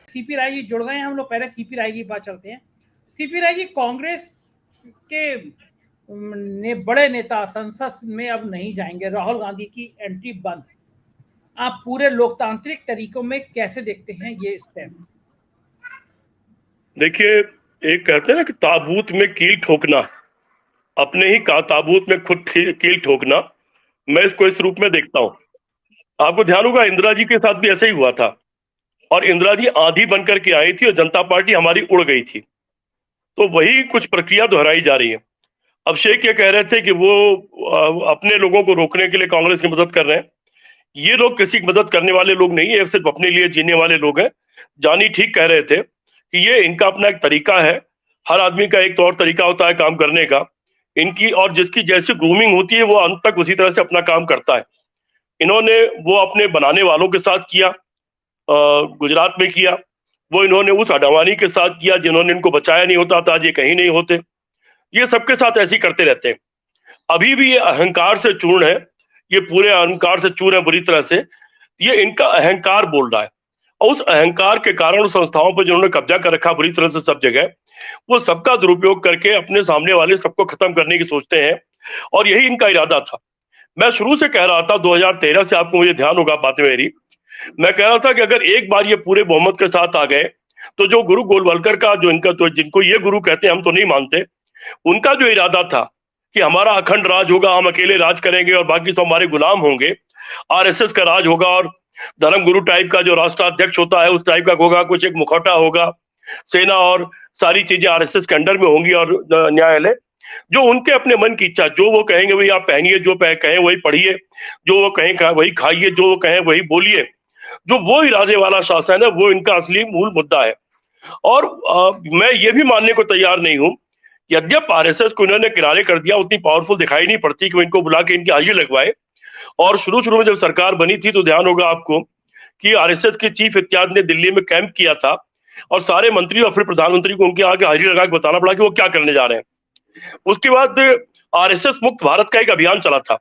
CP Rai ji जुड़ गए हैं, हम लोग पहले सीपी राय की बात चलते हैं। सीपी राय जी, कांग्रेस के ने बड़े नेता संसद में अब नहीं जाएंगे, राहुल गांधी की एंट्री बंद। आप पूरे लोकतांत्रिक तरीकों में कैसे देखते हैं ये स्टेप? देखिए, एक कहते हैं ना कि ताबूत में कील ठोकना, अपने ही ताबूत में खुद कील ठोकना, मैं इसको इस रूप में देखता हूं। आपको ध्यान होगा इंदिरा जी के साथ भी ऐसा ही हुआ था, और इंदिरा जी आंधी बनकर के आई थी और जनता पार्टी हमारी उड़ गई थी। तो वही कुछ प्रक्रिया दोहराई जा रही है। अभिषेक ये कह रहे थे कि वो अपने लोगों को रोकने के लिए कांग्रेस की मदद कर रहे हैं। ये लोग किसी की मदद करने वाले लोग नहीं है, सिर्फ अपने लिए जीने वाले लोग हैं। जानी ठीक कह रहे थे कि ये इनका अपना एक तरीका है, हर आदमी का एक तौर तरीका होता है काम करने का इनकी, और जिसकी जैसी ग्रूमिंग होती है वो अंत तक उसी तरह से अपना काम करता है। इन्होंने वो अपने बनाने वालों के साथ किया, गुजरात में किया, वो इन्होंने उस अडवाणी के साथ किया जिन्होंने इनको बचाया नहीं होता था, आज ये कहीं नहीं होते। ये सबके साथ ऐसे ही करते रहते हैं। अभी भी ये अहंकार से चूर्ण है, ये पूरे अहंकार से चूर्ण है बुरी तरह से। ये इनका अहंकार बोल रहा है, और उस अहंकार के कारण उस संस्थाओं पर जिन्होंने कब्जा कर रखा बुरी तरह से सब जगह, वो सबका दुरुपयोग करके अपने सामने वाले सबको खत्म करने की सोचते हैं, और यही इनका इरादा था। मैं शुरू से कह रहा था, 2013 से, आपको मुझे ध्यान होगा बातें मेरी, मैं कह रहा था कि अगर एक बार ये पूरे बहुमत के साथ आ गए तो जो गुरु गोलवलकर का जो इनका, तो जिनको ये गुरु कहते हैं, हम तो नहीं मानते, उनका जो इरादा था कि हमारा अखंड राज होगा, हम अकेले राज करेंगे और बाकी सब हमारे गुलाम होंगे, आरएसएस का राज होगा और धर्मगुरु टाइप का जो राष्ट्राध्यक्ष होता है उस टाइप का होगा, कुछ एक मुखौटा होगा, सेना और सारी चीजें आरएसएस के अंडर में होंगी, और न्यायालय जो उनके अपने मन की इच्छा, जो वो कहेंगे वही आप पहनिए, जो कहें वही पढ़िए, जो वो कहें वही खाइए, जो वो कहें वही बोलिए, जो वो इरादे वाला शासन है, वो इनका असली मूल मुद्दा है। और मैं ये भी मानने को तैयार नहीं हूं, यद्यप आरएसएस को इन्होंने किनारे कर दिया, उतनी पावरफुल दिखाई नहीं पड़ती कि इनको बुला के इनकी हाजिरी लगवाए। और शुरू में जब सरकार बनी थी तो ध्यान होगा आपको कि आरएसएस के चीफ इत्यादि ने दिल्ली में कैंप किया था, और सारे मंत्री और फिर प्रधानमंत्री को उनके आगे हाजिरी लगा के बताना पड़ा कि वो क्या करने जा रहे हैं। उसके बाद आरएसएस मुक्त भारत का एक अभियान चला था,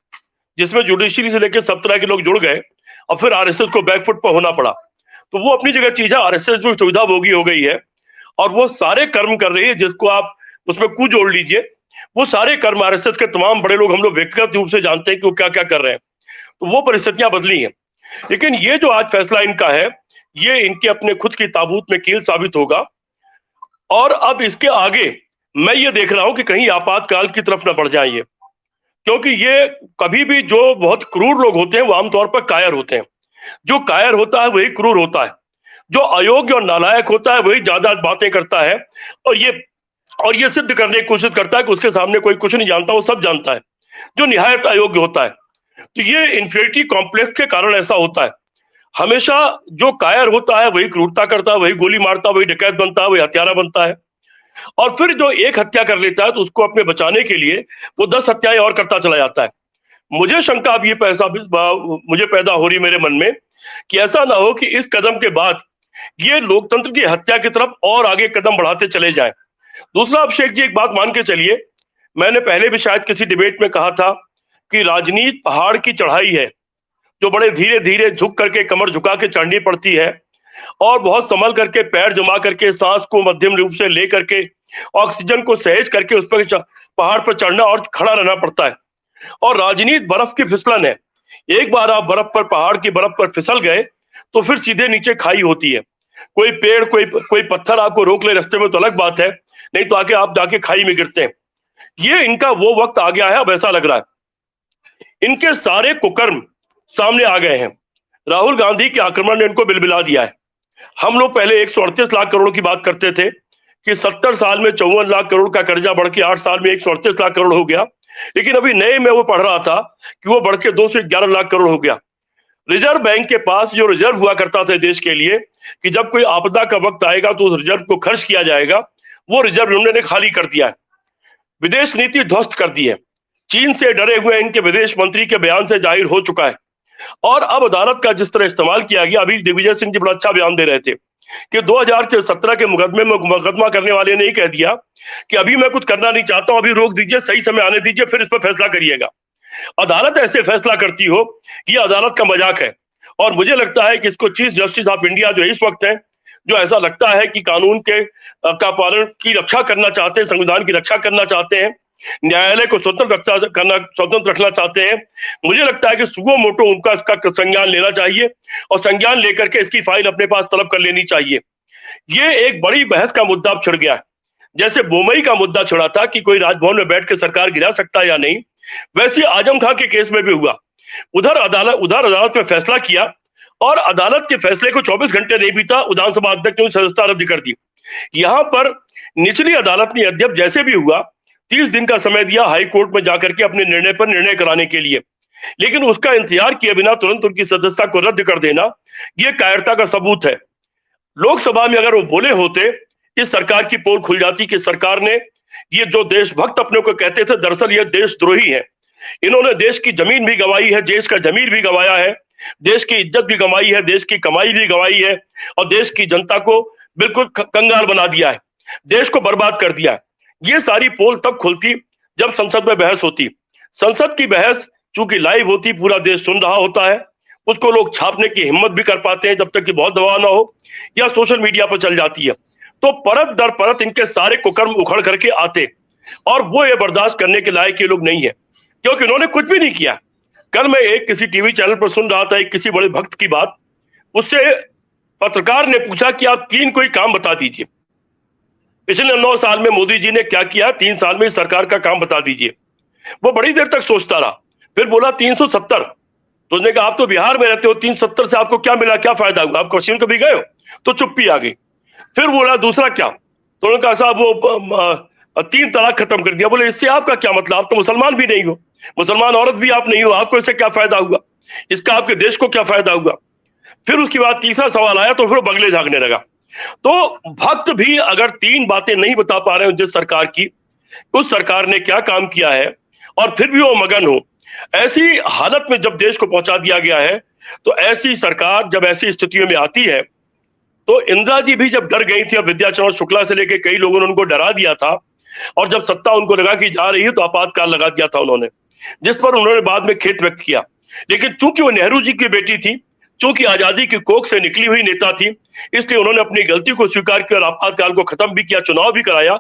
जिसमें जुडिशरी से लेकर सब तरह के लोग जुड़ गए, और फिर आरएसएस को बैकफुट पर होना पड़ा। तो वो अपनी जगह चीज है, आरएसएस में सुविधा भोगी हो गई है, और वो सारे कर्म कर रही है जिसको आप उसमें कू जोड़ लीजिए, वो सारे कर्म आरएसएस के तमाम बड़े लोग, हम लोग व्यक्तिगत रूप से जानते हैं कि वो क्या क्या कर रहे हैं। तो वो परिस्थितियां बदली हैं। लेकिन ये जो आज फैसला इनका है, ये इनके अपने खुद की ताबूत में कील साबित होगा। और अब इसके आगे मैं ये देख रहा हूं कि कहीं आपातकाल की तरफ न बढ़ जाए ये, क्योंकि ये कभी भी, जो बहुत क्रूर लोग होते हैं वो आमतौर पर कायर होते हैं। जो कायर होता है वही क्रूर होता है, जो अयोग्य और नालायक होता है वही ज्यादा बातें करता है, और ये सिद्ध करने की कोशिश करता है कि उसके सामने कोई कुछ नहीं जानता, वो सब जानता है, जो निहायत अयोग्य होता है। तो ये इंफीरियरिटी कॉम्प्लेक्स के कारण ऐसा होता है। हमेशा जो कायर होता है वही क्रूरता करता है, वही गोली मारता है, वही डकैत बनता है, वही हत्यारा बनता है। और फिर जो एक हत्या कर लेता है तो उसको अपने बचाने के लिए वो 10 हत्याएं और करता चला जाता है। मुझे शंका अब ये मुझे पैदा हो रही मेरे मन में कि ऐसा ना हो कि इस कदम के बाद ये लोकतंत्र की हत्या की तरफ और आगे कदम बढ़ाते चले जाएं। दूसरा, अभिषेक जी, एक बात मान के चलिए, मैंने पहले भी शायद किसी डिबेट में कहा था कि राजनीति पहाड़ की चढ़ाई है, जो बड़े धीरे धीरे झुक करके, कमर झुका के चढ़नी पड़ती है, और बहुत संभल करके, पैर जमा करके, सांस को मध्यम रूप से ले करके, ऑक्सीजन को सहेज करके उस पर पहाड़ पर चढ़ना और खड़ा रहना पड़ता है। और राजनीति बर्फ की फिसलन है, एक बार आप बर्फ पर, पहाड़ की बर्फ पर फिसल गए तो फिर सीधे नीचे खाई होती है। कोई पेड़, कोई पत्थर आपको रोक ले रास्ते में तो अलग बात है, नहीं तो आके आप जाके खाई में गिरते हैं। ये इनका वो वक्त आ गया है, अब ऐसा लग रहा है इनके सारे कुकर्म सामने आ गए हैं। राहुल गांधी के आक्रमण ने इनको बिलबिला दिया है। हम लोग पहले 138 लाख करोड़ की बात करते थे कि 70 साल में 54 लाख करोड़ का कर्जा बढ़ के 8 साल में 138 लाख करोड़ हो गया। लेकिन अभी नए में वो पढ़ रहा था कि वो बढ़ के 211 लाख करोड़ हो गया। रिजर्व बैंक के पास जो रिजर्व हुआ करता था देश के लिए कि जब कोई आपदा का वक्त आएगा तो उस रिजर्व को खर्च किया जाएगा, वो रिजर्व उन्होंने खाली कर दिया है। विदेश नीति ध्वस्त कर दी है। चीन से डरे हुए इनके विदेश मंत्री के बयान से जाहिर हो चुका है। और अब अदालत का जिस तरह इस्तेमाल किया गया, अभी दिग्विजय सिंह जी बड़ा अच्छा बयान दे रहे थे कि 2017 के मुकदमे में मुकदमा करने वाले ने ही कह दिया कि अभी मैं कुछ करना नहीं चाहता हूं, अभी रोक दीजिए, सही समय आने दीजिए, फिर इस पर फैसला करिएगा। अदालत ऐसे फैसला करती हो, ये अदालत का मजाक है। और मुझे लगता है कि इसको चीफ जस्टिस ऑफ इंडिया जो इस वक्त है, जो ऐसा लगता है कि कानून के का पालन की रक्षा करना चाहते हैं, संविधान की रक्षा करना चाहते हैं, न्यायालय को स्वतंत्र रखना चाहते हैं, मुझे लगता है कि सुगो मोटो उनका इसका संज्ञान लेना चाहिए और संज्ञान लेकर के इसकी फाइल अपने पास तलब कर लेनी चाहिए। ये एक बड़ी बहस का मुद्दा अब छिड़ गया है। जैसे बोमई का मुद्दा छिड़ा था कि कोई राजभवन में बैठ के सरकार गिरा सकता है या नहीं, वैसे आजम खां के केस में भी हुआ। उधर अदालत में फैसला किया और अदालत के फैसले को 24 घंटे नहीं बीता, विधानसभा अध्यक्ष ने सदस्यता रद्द कर दी। यहां पर निचली अदालत ने अध्यक्ष जैसे भी हुआ 30 दिन का समय दिया हाई कोर्ट में जाकर के अपने निर्णय पर निर्णय कराने के लिए, लेकिन उसका इंतजार किए बिना तुरंत उनकी सदस्यता को रद्द कर देना यह कायरता का सबूत है। लोकसभा में अगर वो बोले होते, इस सरकार की पोल खुल जाती कि सरकार ने ये जो देशभक्त अपने को कहते थे, दरअसल ये देशद्रोही है। इन्होंने देश की जमीन भी गंवाई है, देश का जमीर भी गंवाया है, देश की इज्जत भी गंवाई है, देश की कमाई भी गंवाई है और देश की जनता को बिल्कुल कंगाल बना दिया है, देश को बर्बाद कर दिया है। ये सारी पोल तब खुलती जब संसद में बहस होती। संसद की बहस चूंकि लाइव होती, पूरा देश सुन रहा होता है, उसको लोग छापने की हिम्मत भी कर पाते हैं जब तक कि बहुत दबाव ना हो, या सोशल मीडिया पर चल जाती है, तो परत दर परत इनके सारे कुकर्म उखड़ करके आते और वो ये बर्दाश्त करने के लायक ये लोग नहीं है, क्योंकि उन्होंने कुछ भी नहीं किया। कल मैं एक किसी टीवी चैनल पर सुन रहा था एक किसी बड़े भक्त की बात, उससे पत्रकार ने पूछा कि आप 3 कोई काम बता दीजिए, पिछले 9 साल में मोदी जी ने क्या किया, 3 साल में सरकार का काम बता दीजिए। वो बड़ी देर तक सोचता रहा, फिर बोला 370। तो उसने कहा आप तो बिहार में रहते हो, 370 से आपको क्या मिला, क्या फायदा हुआ, आप कश्मीर कभी गए हो? तो चुप्पी आ गई। फिर बोला दूसरा क्या, तो उन्होंने कहा साहब वो 3 तलाक खत्म कर दिया। बोले इससे आपका क्या मतलब, आप तो मुसलमान भी नहीं हो, मुसलमान औरत भी आप नहीं हो, आपको इससे क्या फायदा हुआ, इसका आपके देश को क्या फायदा हुआ। फिर उसके बाद तीसरा सवाल आया तो फिर बगले झागने लगा। तो भक्त भी अगर 3 बातें नहीं बता पा रहे हो जिस सरकार की, उस सरकार ने क्या काम किया है, और फिर भी वो मगन हो, ऐसी हालत में जब देश को पहुंचा दिया गया है, तो ऐसी सरकार जब ऐसी स्थितियों में आती है, तो इंदिरा जी भी जब डर गई थी और विद्याचरण शुक्ला से लेकर कई लोगों ने उनको डरा दिया था, और जब सत्ता उनको लगा कि जा रही है तो आपातकाल लगा दिया था उन्होंने, जिस पर उन्होंने बाद में खेद व्यक्त किया। लेकिन चूंकि वो नेहरू जी की बेटी थी, चूंकि आजादी की कोख से निकली हुई नेता थी, इसलिए उन्होंने अपनी गलती को स्वीकार किया और आपातकाल को खत्म भी किया, चुनाव भी कराया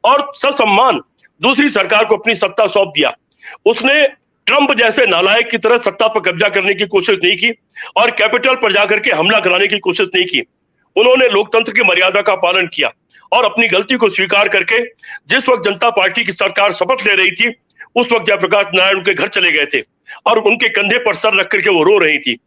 और ससम्मान दूसरी सरकार को अपनी सत्ता सौंप दिया। उसने ट्रंप जैसे नालायक की तरह सत्ता पर कब्जा करने की कोशिश नहीं की और कैपिटल पर जाकर के हमला कराने की कोशिश नहीं की। उन्होंने लोकतंत्र की मर्यादा का पालन किया और अपनी गलती को स्वीकार करके जिस वक्त जनता पार्टी की सरकार शपथ ले रही थी, उस वक्त जयप्रकाश नारायण उनके घर चले गए थे और उनके कंधे पर सर रख करके वो रो रही थी।